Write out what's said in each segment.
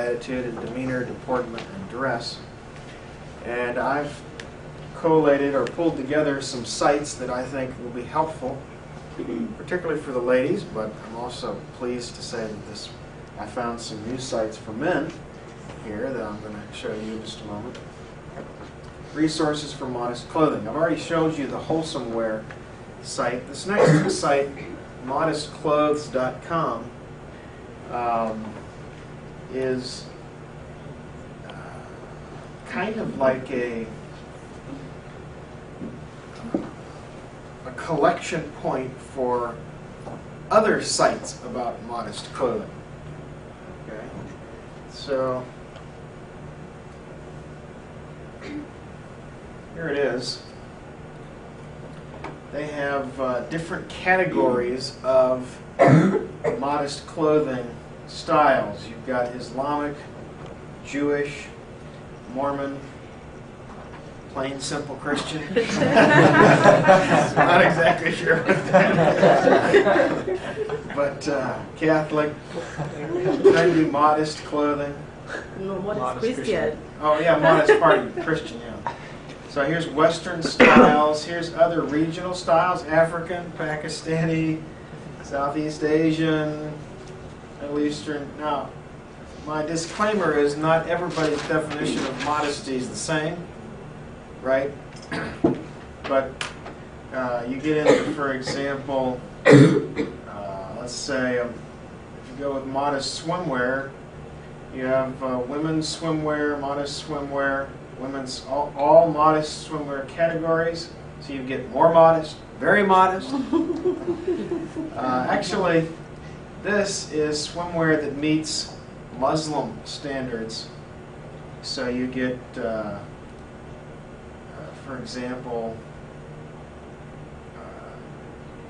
attitude and demeanor, deportment, and dress. And I've collated or pulled together some sites that I think will be helpful, particularly for the ladies, but I'm also pleased to say that I found some new sites for men here that I'm going to show you in just a moment. Resources for modest clothing. I've already showed you the wholesome wear site. This next site, modestclothes.com, is kind of like a collection point for other sites about modest clothing. Okay, so here it is. They have different categories of modest clothing styles. You've got Islamic, Jewish, Mormon, plain simple Christian. Not exactly sure what that is. But Catholic, trendy, modest clothing. No, modest Christian. Oh yeah, modest party Christian, yeah. So here's Western styles, here's other regional styles, African, Pakistani, Southeast Asian, Middle Eastern. Now, my disclaimer is not everybody's definition of modesty is the same, right? But you get into, for example, let's say if you go with modest swimwear, you have women's swimwear, modest swimwear, women's, all modest swimwear categories. So you get more modest, very modest. Actually, this is swimwear that meets Muslim standards. So you get, for example,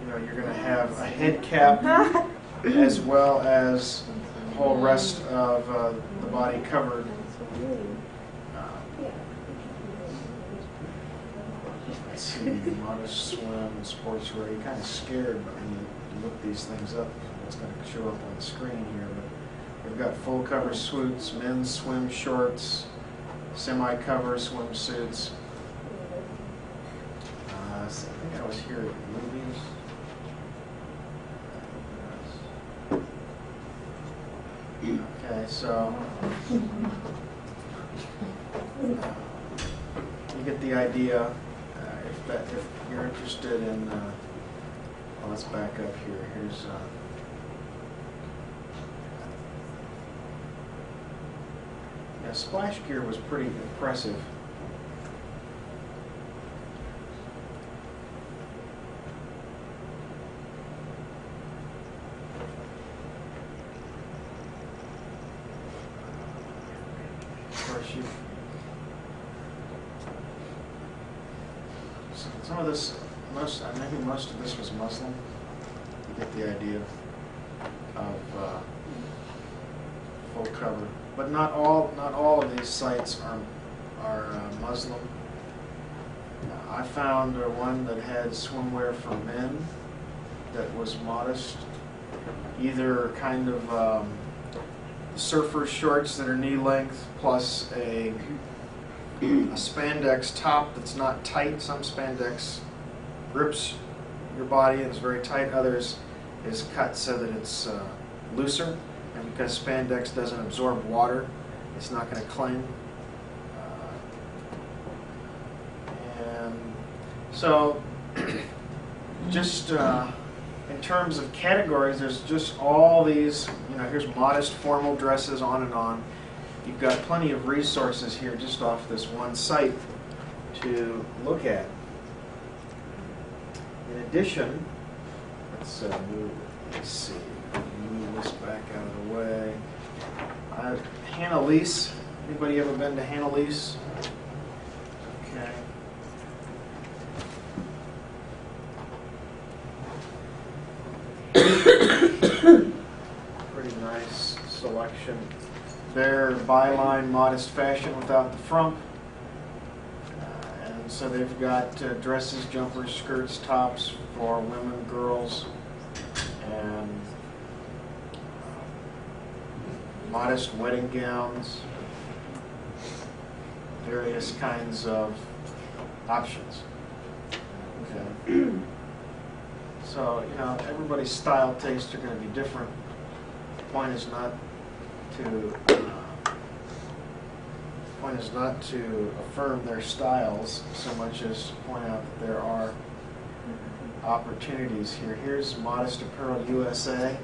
you're going to have a head cap as well as the whole rest of the body covered. Let's see, modest swim and sportswear. You're kind of scared when you look these things up. What's going to show up on the screen here? But we've got full cover suits, men's swim shorts, semi-cover swimsuits. I think I was here at movies. Okay, so you get the idea. If you're interested in, well, let's back up here. Here's yeah, Splash Gear was pretty impressive. Of course, some of this, maybe most of this was Muslim. You get the idea of full cover, but not all of these sites are Muslim. I found one that had swimwear for men that was modest, either kind of surfer shorts that are knee length plus a spandex top that's not tight. Some spandex grips your body and is very tight. Others is cut so that it's looser. And because spandex doesn't absorb water, it's not going to cling. And so, just in terms of categories, there's just all these, here's modest formal dresses, on and on. You've got plenty of resources here just off this one site to look at. In addition, let's see, move this back out of the way. Hannah Lease. Anybody ever been to Hannah Lease? Okay. Pretty nice selection. Their byline, modest fashion without the frump. And so they've got dresses, jumpers, skirts, tops for women, girls, and modest wedding gowns, various kinds of options. Okay. So, you know, everybody's style tastes are going to be different. The point is not to affirm their styles so much as point out that there are opportunities here. Here's Modest Apparel USA.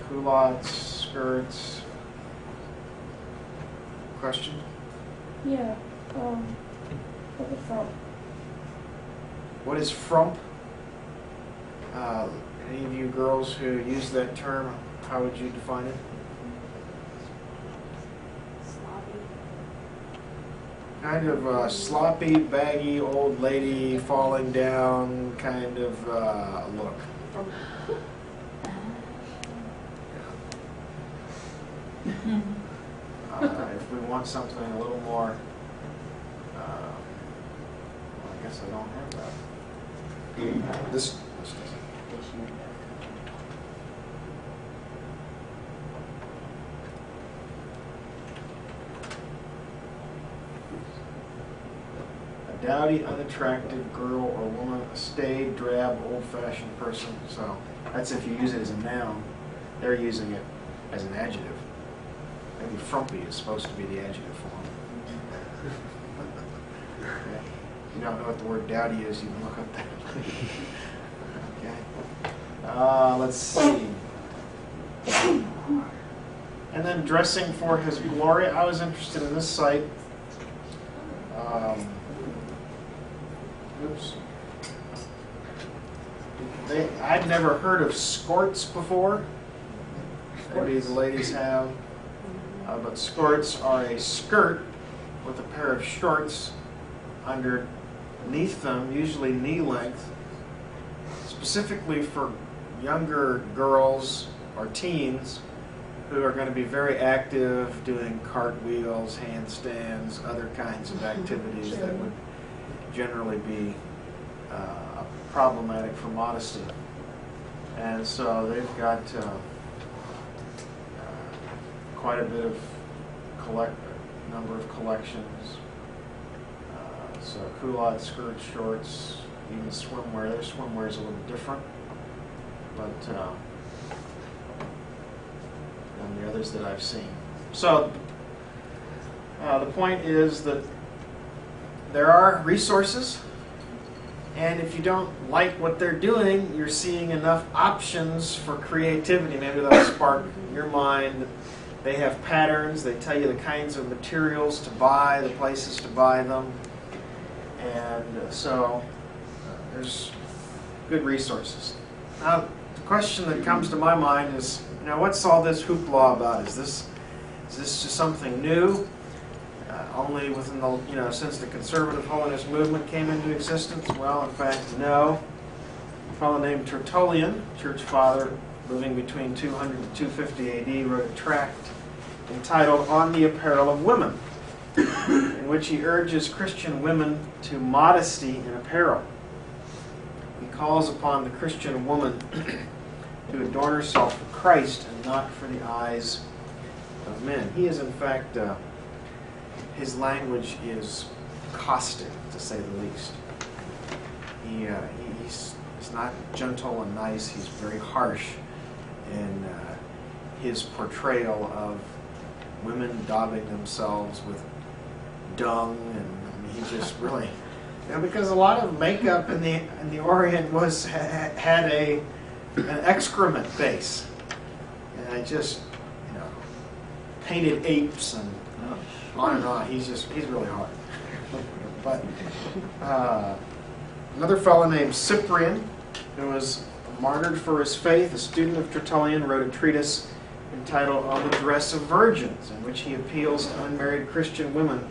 Culottes, skirts. Question? Yeah. What is that? What is frump? Any of you girls who use that term, how would you define it? Kind of sloppy, baggy, old lady, falling down kind of look. If we want something a little more, well, I guess I don't have that. This doesn't. A dowdy, unattractive girl or woman, a staid, drab, old-fashioned person. So that's if you use it as a noun. They're using it as an adjective. Maybe frumpy is supposed to be the adjective form. Okay. If you don't know what the word dowdy is, you can look up that. Okay. Let's see. And then dressing for his glory. I was interested in this site. Oops. I'd never heard of skirts before. Maybe the ladies have. But skirts are a skirt with a pair of shorts underneath them, usually knee length, specifically for younger girls or teens who are going to be very active doing cartwheels, handstands, other kinds of activities that would generally be problematic for modesty. And so they've got quite a bit of number of collections. So culottes, skirts, shorts, even swimwear. Their swimwear is a little different, but than the others that I've seen. So the point is that there are resources, and if you don't like what they're doing, you're seeing enough options for creativity. Maybe that'll spark your mind. They have patterns. They tell you the kinds of materials to buy, the places to buy them. And so there's good resources. Now, the question that comes to my mind is, what's all this hoopla about? Is this just something new? Only within the, since the conservative holiness movement came into existence? Well, in fact, no. A fellow named Tertullian, church father, living between 200 to 250 AD, wrote a tract entitled On the Apparel of Women, in which he urges Christian women to modesty in apparel. He calls upon the Christian woman to adorn herself for Christ and not for the eyes of men. He is, in fact, his language is caustic, to say the least. He's not gentle and nice. He's very harsh in his portrayal of women daubing themselves with dung, and he just really, because a lot of makeup in the Orient had an excrement base, and I just painted apes and on and on. He's really hard. But another fellow named Cyprian, who was martyred for his faith, a student of Tertullian, wrote a treatise entitled On the Dress of Virgins, in which he appeals to unmarried Christian women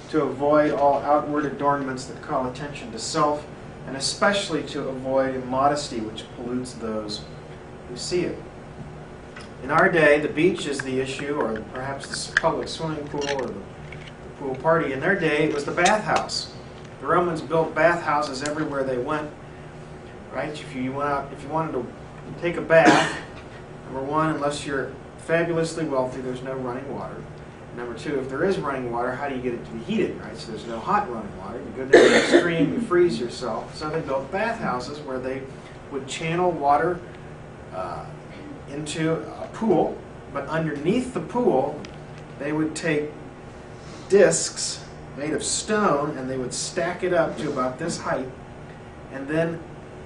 to avoid all outward adornments that call attention to self, and especially to avoid immodesty, which pollutes those who see it. In our day, the beach is the issue, or perhaps the public swimming pool or the pool party. In their day, it was the bathhouse. The Romans built bathhouses everywhere they went. Right? If you wanted to take a bath, Number one, unless you're fabulously wealthy, there's no running water. Number two, if there is running water, how do you get it to be heated, right? So there's no hot running water. You go down the extreme, you freeze yourself. So they built bathhouses where they would channel water into a pool, but underneath the pool, they would take discs made of stone and they would stack it up to about this height, and then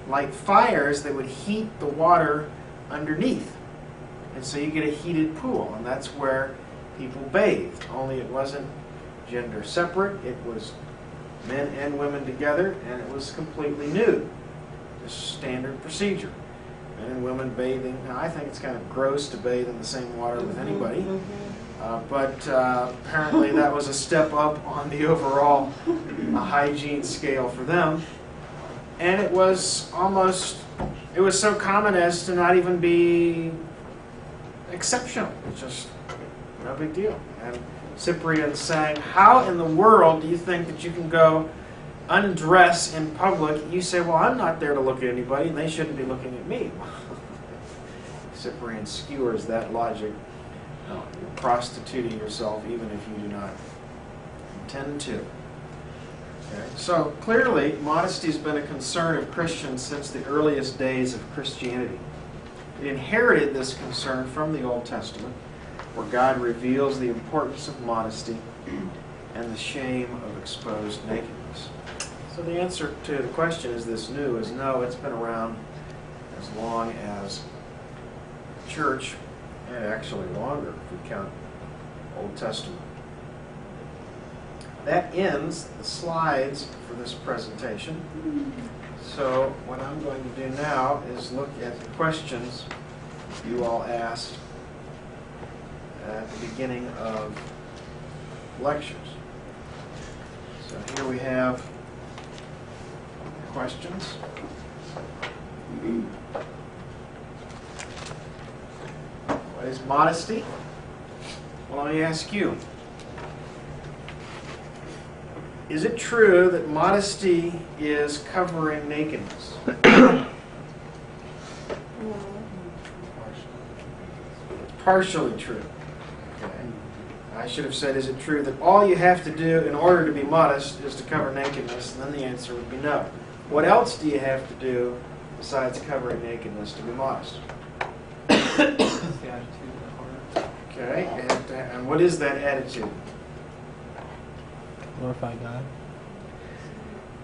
light fires that would heat the water underneath. And so you get a heated pool, and that's where people bathed. Only it wasn't gender separate, it was men and women together, and it was completely nude. Just standard procedure. Men and women bathing. Now, I think it's kind of gross to bathe in the same water with anybody, but apparently that was a step up on the overall hygiene scale for them. And it was so common as to not even be exceptional. It's just no big deal. And Cyprian saying, how in the world do you think that you can go undress in public? You say, well, I'm not there to look at anybody, and they shouldn't be looking at me. Cyprian skewers that logic. No, you're prostituting yourself even if you do not intend to. Okay. So clearly, modesty has been a concern of Christians since the earliest days of Christianity. It inherited this concern from the Old Testament, where God reveals the importance of modesty and the shame of exposed nakedness. So the answer to the question, is this new, is no, it's been around as long as the church, and actually longer if we count Old Testament. That ends the slides for this presentation. So what I'm going to do now is look at the questions you all asked at the beginning of lectures. So here we have questions. What is modesty? Well, let me ask you. Is it true that modesty is covering nakedness? No. Partially true. Okay. I should have said, is it true that all you have to do in order to be modest is to cover nakedness? And then the answer would be no. What else do you have to do besides covering nakedness to be modest? The attitude of the heart. Okay, and what is that attitude? Glorify God.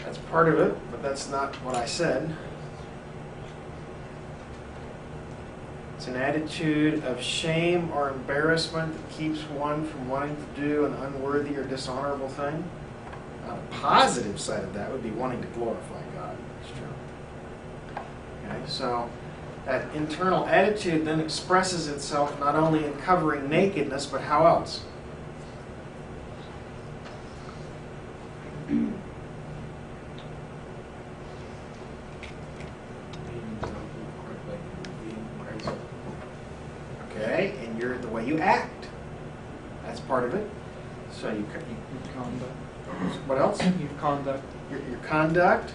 That's part of it, but that's not what I said. It's an attitude of shame or embarrassment that keeps one from wanting to do an unworthy or dishonorable thing. Now, the positive side of that would be wanting to glorify God. That's true. Okay, so that internal attitude then expresses itself not only in covering nakedness, but how else? Okay, and you're the way you act. That's part of it. So you Your conduct. what else? Your conduct. Your conduct.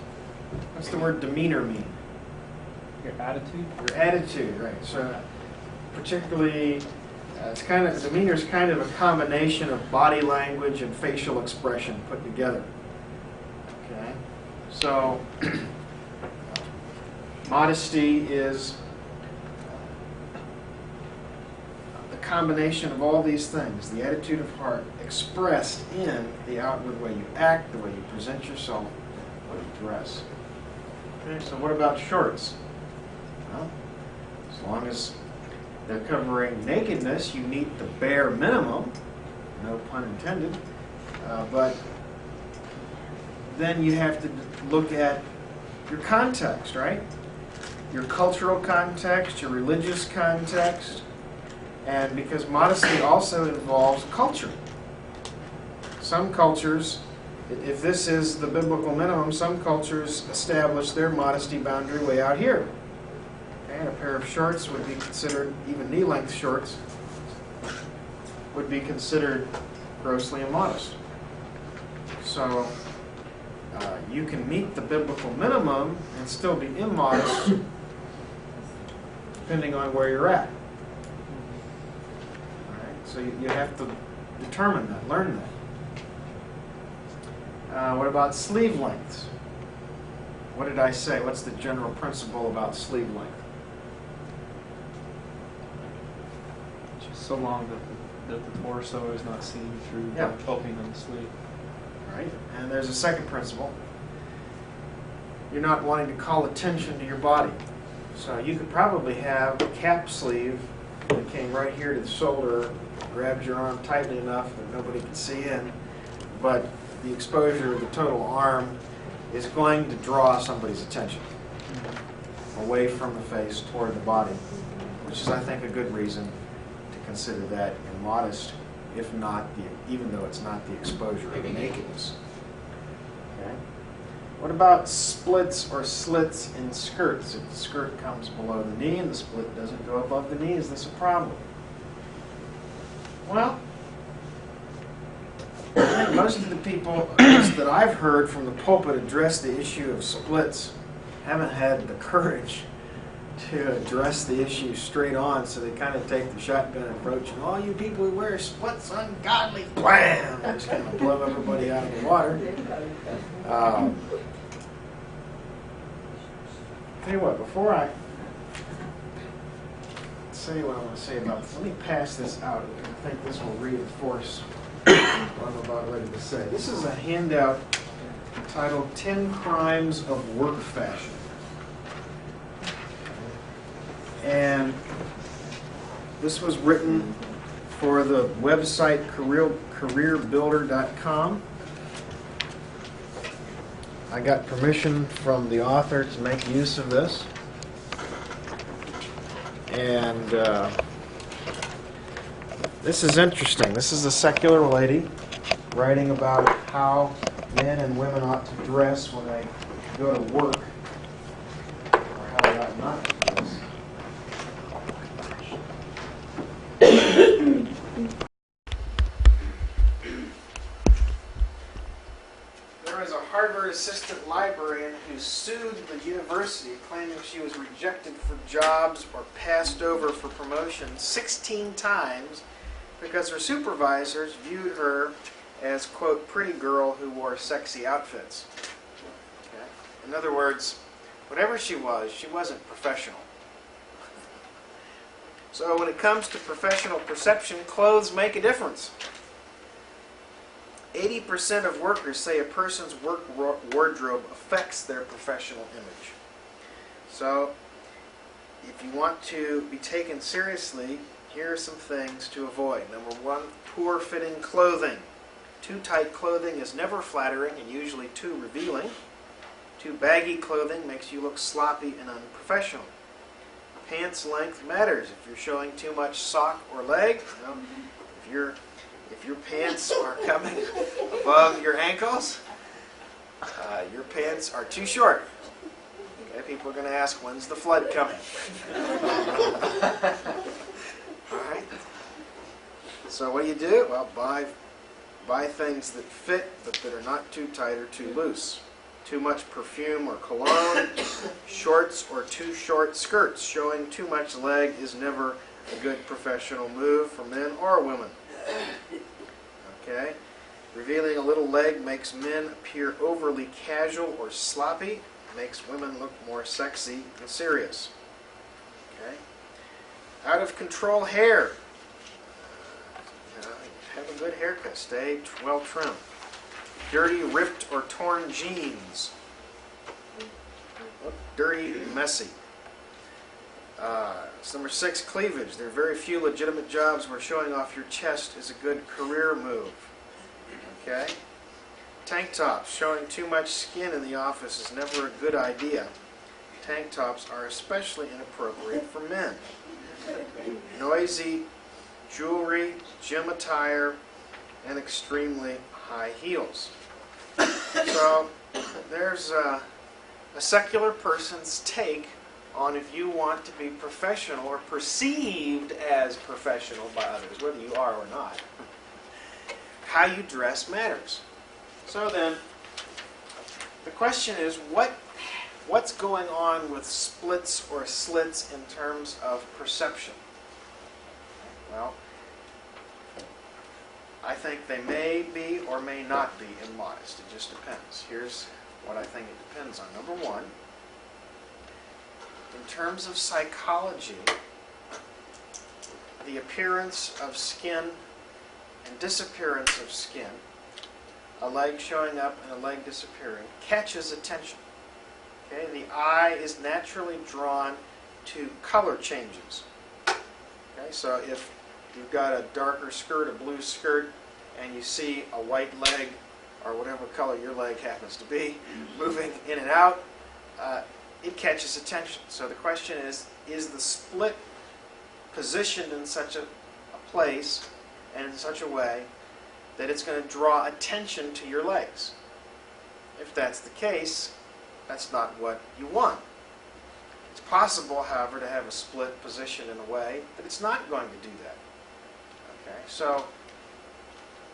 What's the word demeanor mean? Your attitude. Your attitude, right? So particularly, demeanor is kind of a combination of body language and facial expression put together. Okay, so modesty is the combination of all these things, the attitude of heart expressed in the outward way you act, the way you present yourself, the way you dress. Okay, so what about shorts? Well, as long as they're covering nakedness, you meet the bare minimum, no pun intended, but then you have to look at your context, right? Your cultural context, your religious context, and because modesty also involves culture. Some cultures, if this is the biblical minimum, some cultures establish their modesty boundary way out here. And a pair of shorts would be considered, even knee-length shorts, would be considered grossly immodest. So you can meet the biblical minimum and still be immodest, depending on where you're at. So you have to determine that, learn that. What about sleeve lengths? What did I say? What's the general principle about sleeve length? Just so long that the torso is not seen through Yeah. the opening on the sleeve. Right? And there's a second principle. You're not wanting to call attention to your body. So you could probably have a cap sleeve that came right here to the shoulder, grabs your arm tightly enough that nobody can see in, but the exposure of the total arm is going to draw somebody's attention away from the face toward the body, which is, I think, a good reason to consider that in modest, if not even though it's not the exposure of nakedness. Okay. What about splits or slits in skirts? If the skirt comes below the knee and the split doesn't go above the knee, is this a problem? Well, I think most of the people that I've heard from the pulpit address the issue of splits haven't had the courage to address the issue straight on, so they kind of take the shotgun approach, and all you people who wear splits, ungodly, blam! They just kind of blow everybody out of the water. Tell you what, before I say what I want to say about this, let me pass this out. I think this will reinforce what I'm about ready to say. This is a handout titled 10 Crimes of Work Fashion. And this was written for the website careerbuilder.com. I got permission from the author to make use of this. And this is interesting. This is a secular lady writing about how men and women ought to dress when they go to work, or how they ought not to dress. There was a Harvard assistant librarian who sued the university claiming she was rejected for jobs or passed over for promotion 16 times because her supervisors viewed her as, quote, pretty girl who wore sexy outfits. Okay? In other words, whatever she wasn't professional. So when it comes to professional perception, clothes make a difference. 80% of workers say a person's work wardrobe affects their professional image. So if you want to be taken seriously, here are some things to avoid. Number one, poor fitting clothing. Too tight clothing is never flattering and usually too revealing. Too baggy clothing makes you look sloppy and unprofessional. Pants length matters. If you're showing too much sock or leg, if your pants are coming above your ankles, your pants are too short. Okay, people are going to ask, when's the flood coming? All right. So what do? Well, buy things that fit, but that are not too tight or too loose. Too much perfume or cologne, shorts or too short skirts. Showing too much leg is never a good professional move for men or women. Okay? Revealing a little leg makes men appear overly casual or sloppy. Makes women look more sexy and serious. Okay? Out of control hair. Have a good haircut. Stay well trimmed. Dirty, ripped, or torn jeans. Look dirty and messy. Number 6, cleavage. There are very few legitimate jobs where showing off your chest is a good career move. Okay? Tank tops. Showing too much skin in the office is never a good idea. Tank tops are especially inappropriate for men. Noisy jewelry, gym attire, and extremely high heels. So there's a secular person's take on if you want to be professional or perceived as professional by others, whether you are or not. How you dress matters. So then, the question is, what's going on with splits or slits in terms of perception? Well, I think they may be or may not be immodest. It just depends. Here's what I think it depends on. Number one, in terms of psychology, the appearance of skin and disappearance of skin, a leg showing up and a leg disappearing, catches attention. Okay? The eye is naturally drawn to color changes. Okay? So if you've got a darker skirt, a blue skirt, and you see a white leg, or whatever color your leg happens to be, moving in and out, it catches attention. So the question is the split positioned in such a place and in such a way that it's going to draw attention to your legs? If that's the case, that's not what you want. It's possible, however, to have a split position in a way that it's not going to do that. Okay, so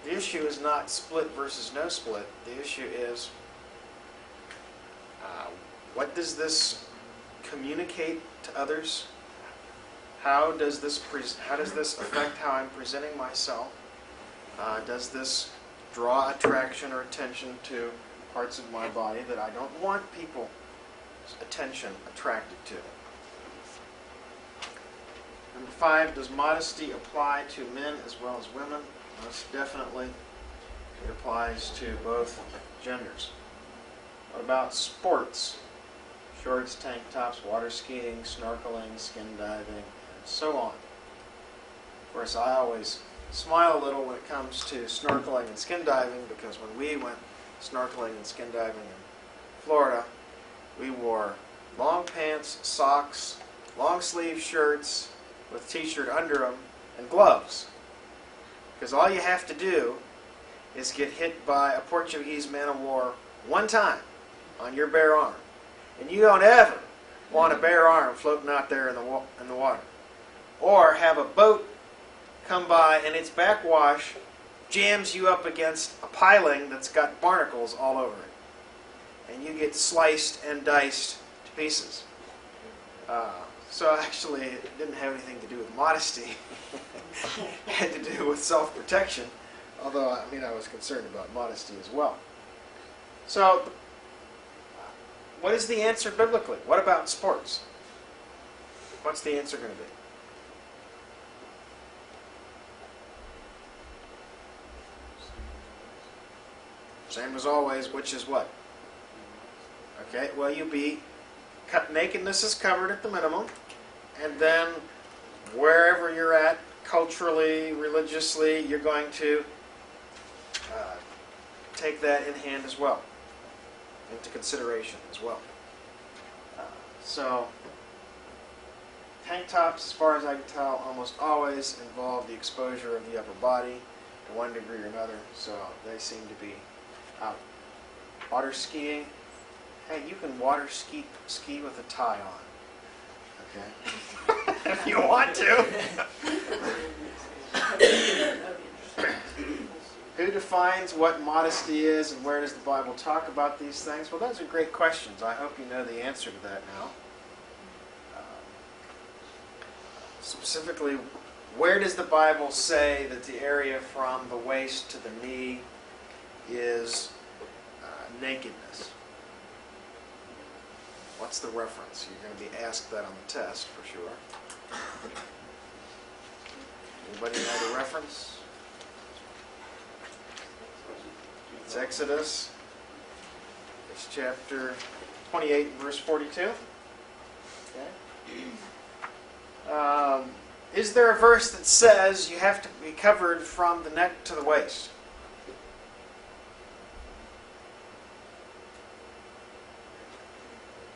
the issue is not split versus no split. The issue is what does this communicate to others? How does this affect how I'm presenting myself? Does this draw attraction or attention to parts of my body that I don't want people's attention attracted to? Number 5, does modesty apply to men as well as women? Most definitely. It applies to both genders. What about sports? Shorts, tank tops, water skiing, snorkeling, skin diving, and so on. Of course, I always smile a little when it comes to snorkeling and skin diving, because when we went snorkeling and skin diving in Florida, we wore long pants, socks, long sleeve shirts with t-shirt under them, and gloves. Because all you have to do is get hit by a Portuguese man-of-war one time on your bare arm. And you don't ever want a bare arm floating out there in the water. Or have a boat come by and its backwash jams you up against a piling that's got barnacles all over it. And you get sliced and diced to pieces. So actually, it didn't have anything to do with modesty. It had to do with self-protection. Although, I was concerned about modesty as well. So, what is the answer biblically? What about sports? What's the answer going to be? Same as always, which is what? Okay, well, nakedness is covered at the minimum, and then wherever you're at, culturally, religiously, you're going to take that in hand as well, into consideration as well. So, tank tops, as far as I can tell, almost always involve the exposure of the upper body to one degree or another, so they seem to be out. Water skiing, hey, you can water ski with a tie on, okay? If you want to. Who defines what modesty is, and where does the Bible talk about these things? Well, those are great questions. I hope you know the answer to that now. Specifically, where does the Bible say that the area from the waist to the knee is nakedness? What's the reference? You're going to be asked that on the test, for sure. Anybody know the reference? It's Exodus. It's chapter 28, verse 42. Okay. Is there a verse that says you have to be covered from the neck to the waist?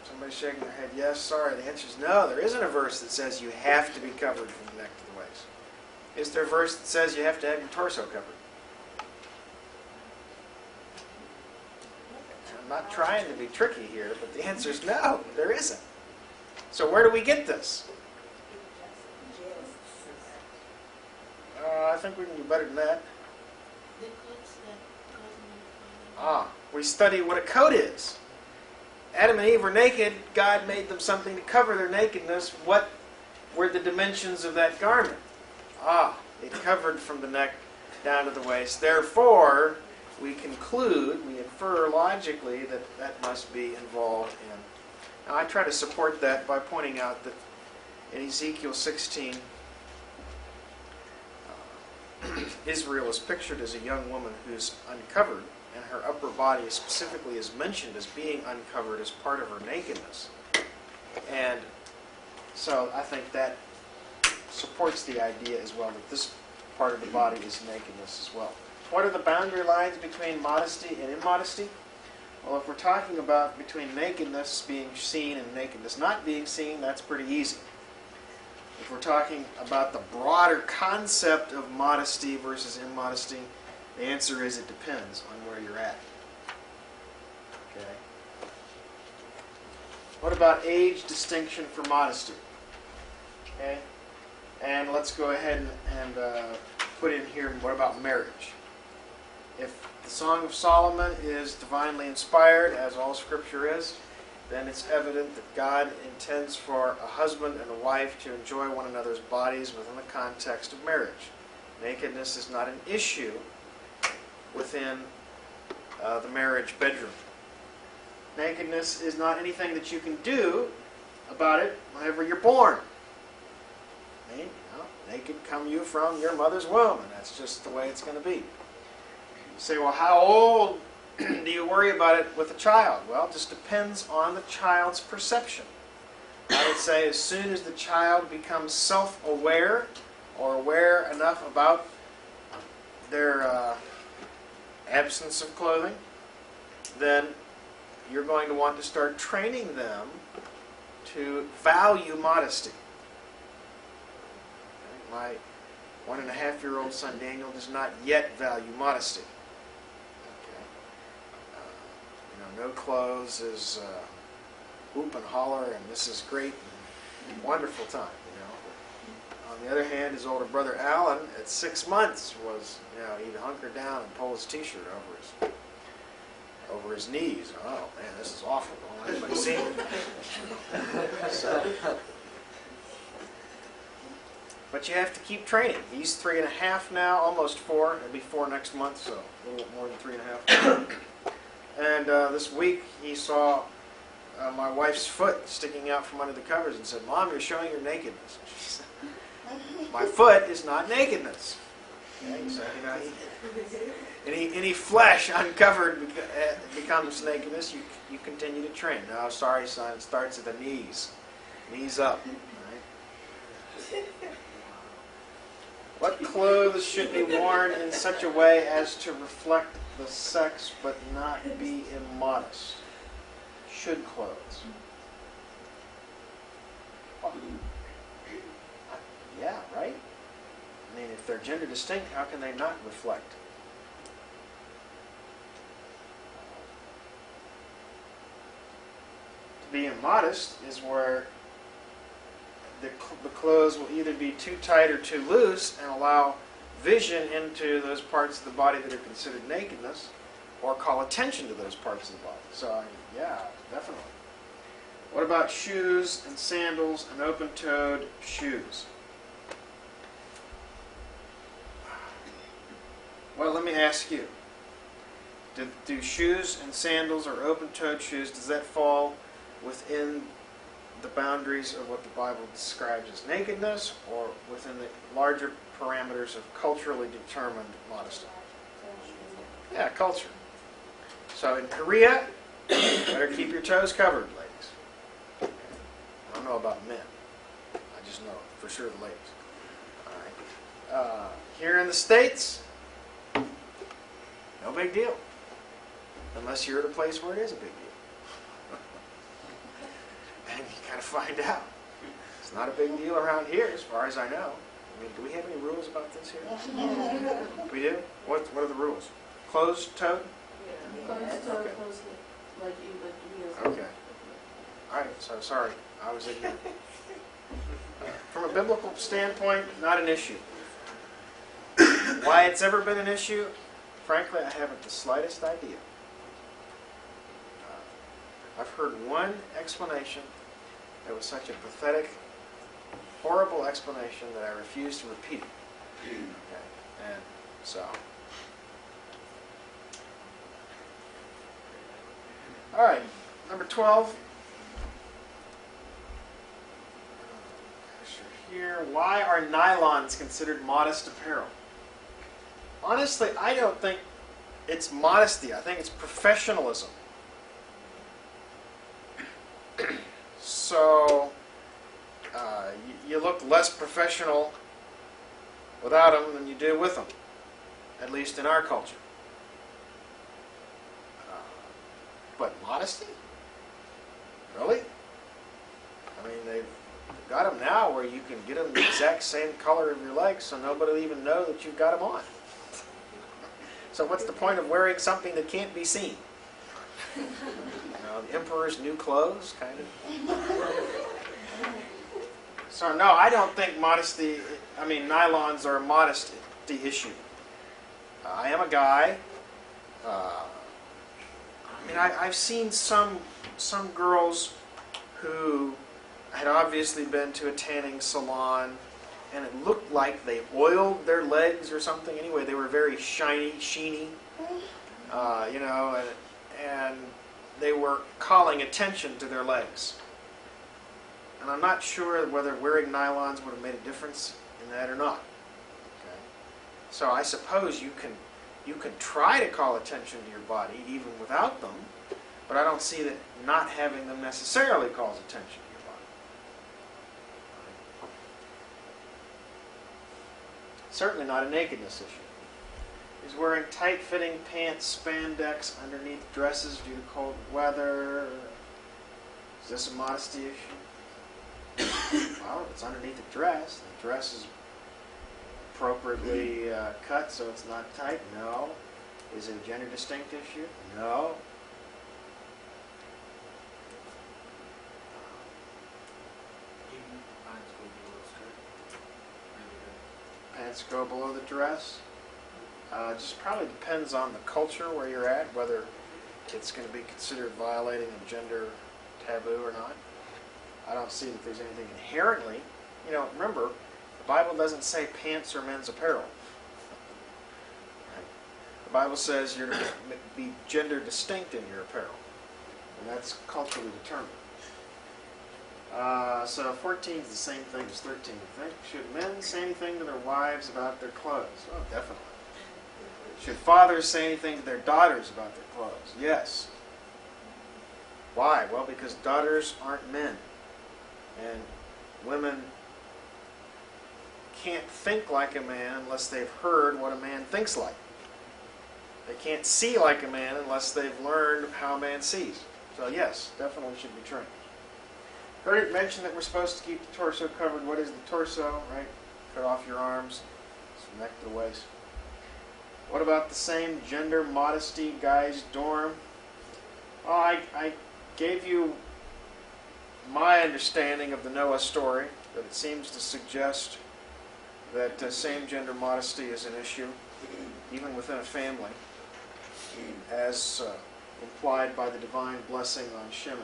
Somebody's shaking their head yes. Sorry, the answer is no. There isn't a verse that says you have to be covered from the neck to the waist. Is there a verse that says you have to have your torso covered? I'm not trying to be tricky here, but the answer is no, there isn't. So where do we get this? I think we can do better than that. We study what a coat is. Adam and Eve were naked. God made them something to cover their nakedness. What were the dimensions of that garment? It covered from the neck down to the waist. Therefore, we conclude, we infer logically that that must be involved in. Now, I try to support that by pointing out that in Ezekiel 16, Israel is pictured as a young woman who's uncovered, and her upper body specifically is mentioned as being uncovered as part of her nakedness. And so I think that supports the idea as well that this part of the body is nakedness as well. What are the boundary lines between modesty and immodesty? Well, if we're talking about between nakedness being seen and nakedness not being seen, that's pretty easy. If we're talking about the broader concept of modesty versus immodesty, the answer is it depends on where you're at. Okay. What about age distinction for modesty? Okay. And let's go ahead and put in here, what about marriage? If the Song of Solomon is divinely inspired, as all Scripture is, then it's evident that God intends for a husband and a wife to enjoy one another's bodies within the context of marriage. Nakedness is not an issue within the marriage bedroom. Nakedness is not anything that you can do about it whenever you're born. I mean, you know, naked come you from your mother's womb, and that's just the way it's going to be. You say, well, how old do you worry about it with a child? Well, it just depends on the child's perception. I would say as soon as the child becomes self-aware or aware enough about their absence of clothing, then you're going to want to start training them to value modesty. My 1.5-year-old son Daniel does not yet value modesty. No clothes is whoop and holler, and this is great and wonderful time. On the other hand, his older brother Alan, at 6 months, was he'd hunker down and pull his T-shirt over his knees. Oh man, this is awful. I don't want anybody seeing it. So, but you have to keep training. He's 3.5 now, almost 4. He'll be 4 next month, so a little bit more than 3.5. And this week he saw my wife's foot sticking out from under the covers and said, "Mom, you're showing your nakedness." She said, "My foot is not nakedness." Okay, so, any flesh uncovered becomes nakedness. You continue to train. No, sorry, son. It starts at the knees. Knees up. Right? What clothes should be worn in such a way as to reflect the sex but not be immodest? Should clothes. Well, yeah, right? I mean, if they're gender distinct, how can they not reflect? To be immodest is where the clothes will either be too tight or too loose and allow vision into those parts of the body that are considered nakedness, or call attention to those parts of the body. So, yeah, definitely. What about shoes and sandals and open-toed shoes? Well, let me ask you. Do shoes and sandals or open-toed shoes, does that fall within the boundaries of what the Bible describes as nakedness, or within the larger parameters of culturally determined modesty? Yeah, culture. So in Korea, you better keep your toes covered, ladies. I don't know about men. I just know for sure the ladies. All right. Here in the States, no big deal. Unless you're at a place where it is a big deal. And you gotta find out. It's not a big deal around here, as far as I know. I mean, do we have any rules about this here? We do? What are the rules? Closed-toed? Closed-toed, Okay. All right, so sorry. I was ignorant. From a biblical standpoint, not an issue. Why it's ever been an issue, frankly, I haven't the slightest idea. I've heard one explanation that was such a pathetic, horrible explanation that I refuse to repeat it. Okay. And So, all right, number 12. Here, why are nylons considered modest apparel? Honestly, I don't think it's modesty. I think it's professionalism. So, you look less professional without them than you do with them, at least in our culture. But modesty? Really? I mean, they've got them now where you can get them the exact same color of your legs so nobody will even know that you've got them on. So what's the point of wearing something that can't be seen? You know, the emperor's new clothes, kind of. So no, I don't think nylons are a modesty issue. I am a guy. I've seen some girls who had obviously been to a tanning salon, and it looked like they oiled their legs or something. Anyway, they were very shiny, sheeny, and they were calling attention to their legs. And I'm not sure whether wearing nylons would have made a difference in that or not. Okay? So I suppose you can try to call attention to your body even without them, but I don't see that not having them necessarily calls attention to your body. Certainly not a nakedness issue. Is wearing tight-fitting pants, spandex underneath dresses due to cold weather? Is this a modesty issue? Well, if it's underneath a dress, the dress is appropriately cut so it's not tight? No. Is it a gender distinct issue? No. Pants go below the dress? Just probably depends on the culture where you're at, whether it's going to be considered violating a gender taboo or not. I don't see that there's anything inherently. Remember, the Bible doesn't say pants are men's apparel. Right? The Bible says you're to be gender distinct in your apparel. And that's culturally determined. So 14 is the same thing as 13, I think. Should men say anything to their wives about their clothes? Oh, definitely. Should fathers say anything to their daughters about their clothes? Yes. Why? Well, because daughters aren't men. And women can't think like a man unless they've heard what a man thinks like. They can't see like a man unless they've learned how a man sees. So yes, definitely should be trained. Heard it mentioned that we're supposed to keep the torso covered. What is the torso, right? Cut off your arms, from neck to the waist. What about the same gender modesty guys dorm? Well, I gave you my understanding of the Noah story, that it seems to suggest that same-gender modesty is an issue, even within a family, as implied by the divine blessing on Shem and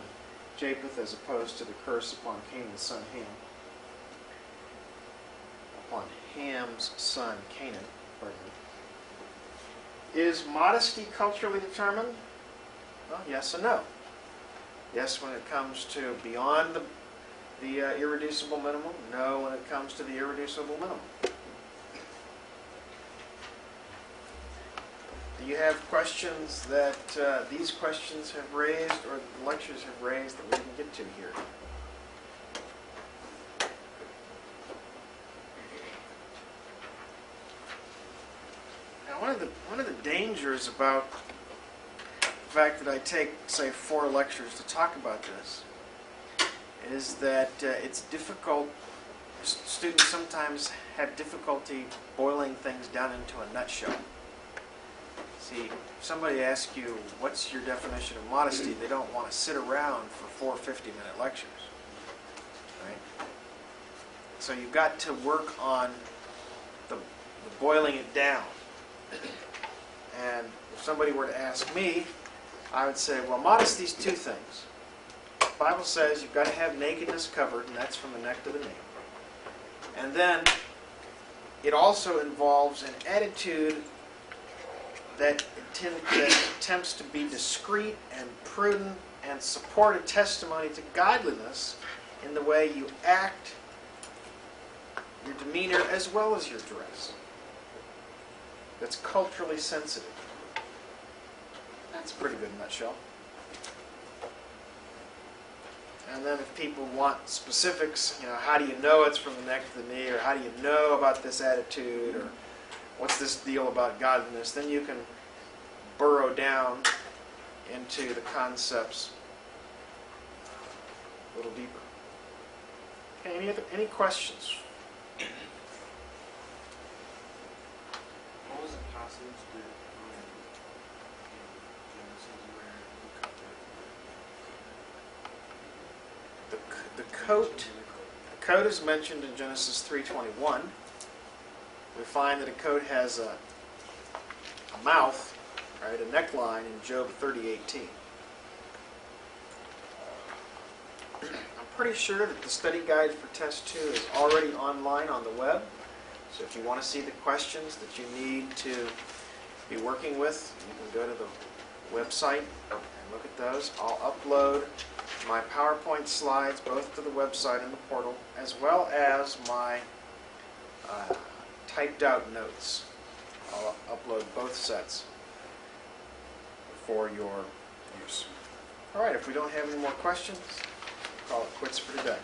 Japheth, as opposed to the curse upon Canaan's son Ham. Upon Ham's son Canaan, pardon me. Is modesty culturally determined? Well, yes and no. Yes, when it comes to beyond the irreducible minimum. No, when it comes to the irreducible minimum. Do you have questions that these questions have raised, or the lectures have raised, that we didn't get to here? Now, one of the dangers about the fact that I take, say, 4 lectures to talk about this is that it's difficult. Students sometimes have difficulty boiling things down into a nutshell. See, if somebody asks you, what's your definition of modesty, they don't want to sit around for 4 50-minute lectures. Right? So you've got to work on the boiling it down. And if somebody were to ask me, I would say, well, modesty is 2 things. The Bible says you've got to have nakedness covered, and that's from the neck to the knee. And then it also involves an attitude that attempts to be discreet and prudent and support a testimony to godliness in the way you act, your demeanor, as well as your dress. That's culturally sensitive. That's a pretty good nutshell. And then if people want specifics, how do you know it's from the neck to the knee, or how do you know about this attitude, or what's this deal about godliness, then you can burrow down into the concepts a little deeper. Okay, any questions? What was the passage that Genesis where The coat is mentioned in Genesis 3:21. We find that a coat has a mouth, right, a neckline in Job 30:18. I'm pretty sure that the study guide for Test 2 is already online on the web. So if you want to see the questions that you need to be working with, you can go to the website and look at those. I'll upload my PowerPoint slides both to the website and the portal, as well as my typed out notes. I'll upload both sets for your use. All right, if we don't have any more questions, we'll call it quits for today.